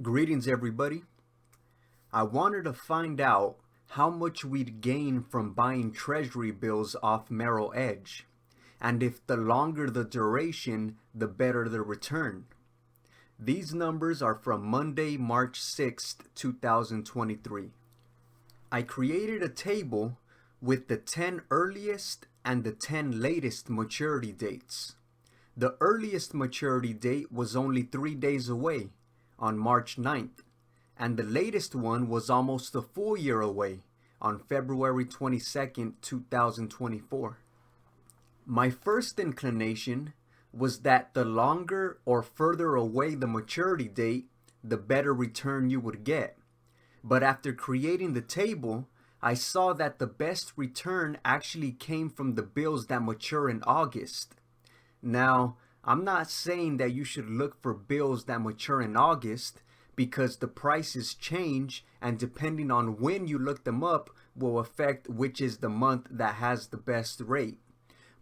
Greetings, everybody. I wanted to find out how much we'd gain from buying Treasury Bills off Merrill Edge, and if the longer the duration, the better the return. These numbers are from Monday, March 6th, 2023. I created a table with the 10 earliest and the 10 latest maturity dates. The earliest maturity date was only 3 days away, on March 9th, and the latest one was almost a full year away, on February 22nd, 2024. My first inclination was that the longer or further away the maturity date, the better return you would get. But after creating the table, I saw that the best return actually came from the bills that mature in August. Now, I'm not saying that you should look for bills that mature in August, because the prices change, and depending on when you look them up will affect which is the month that has the best rate.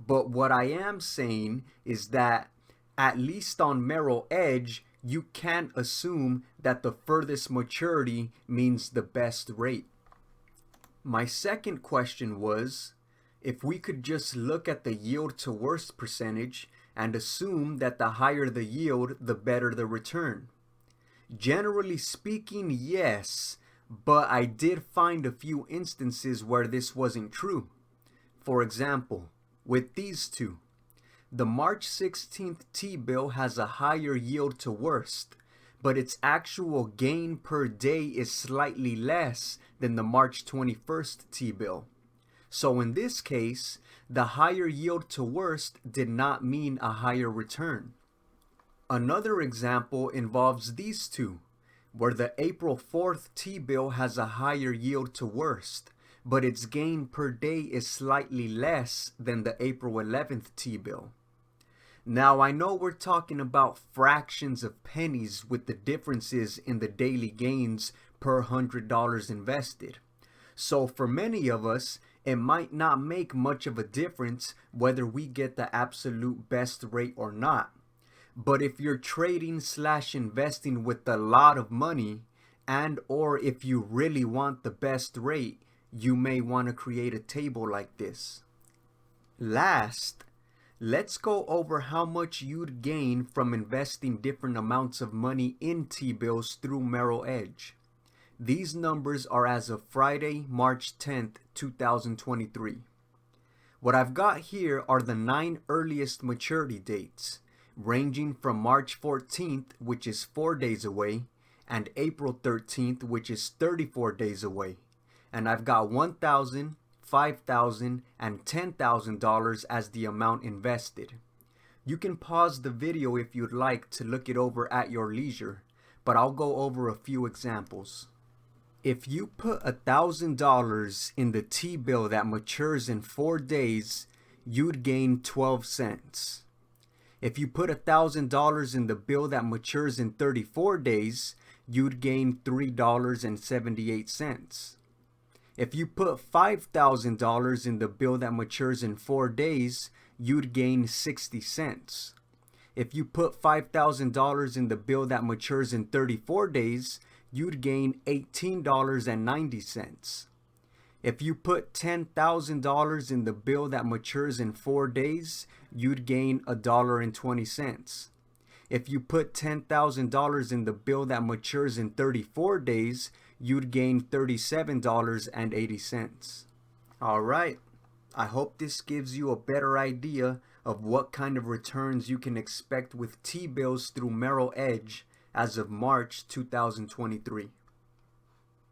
But what I am saying is that at least on Merrill Edge, you can't assume that the furthest maturity means the best rate. My second question was, if we could just look at the yield to worst percentage and assume that the higher the yield, the better the return. Generally speaking, yes, but I did find a few instances where this wasn't true. For example, with these two. The March 16th T-bill has a higher yield to worst, but its actual gain per day is slightly less than the March 21st T-bill. So in this case, the higher yield to worst did not mean a higher return. Another example involves these two, where the April 4th T-bill has a higher yield to worst, but its gain per day is slightly less than the April 11th T-bill. Now, I know we're talking about fractions of pennies with the differences in the daily gains per $100 invested. So for many of us, it might not make much of a difference whether we get the absolute best rate or not. But if you're trading/investing with a lot of money, and or if you really want the best rate, you may want to create a table like this. Last, let's go over how much you'd gain from investing different amounts of money in T-bills through Merrill Edge. These numbers are as of Friday, March 10th, 2023. What I've got here are the 9 earliest maturity dates, ranging from March 14th, which is 4 days away, and April 13th, which is 34 days away. And I've got $1,000, $5,000, and $10,000 as the amount invested. You can pause the video if you'd like to look it over at your leisure, but I'll go over a few examples. If you put $1,000 in the T-bill that matures in 4 days, you'd gain 12 cents. If you put $1,000 in the bill that matures in 34 days, you'd gain $3.78. If you put $5,000 in the bill that matures in 4 days, you'd gain 60 cents. If you put $5,000 in the bill that matures in 34 days, you'd gain $18.90. If you put $10,000 in the bill that matures in 4 days, you'd gain $1.20. If you put $10,000 in the bill that matures in 34 days, you'd gain $37.80. All right, I hope this gives you a better idea of what kind of returns you can expect with T-bills through Merrill Edge as of March 2023.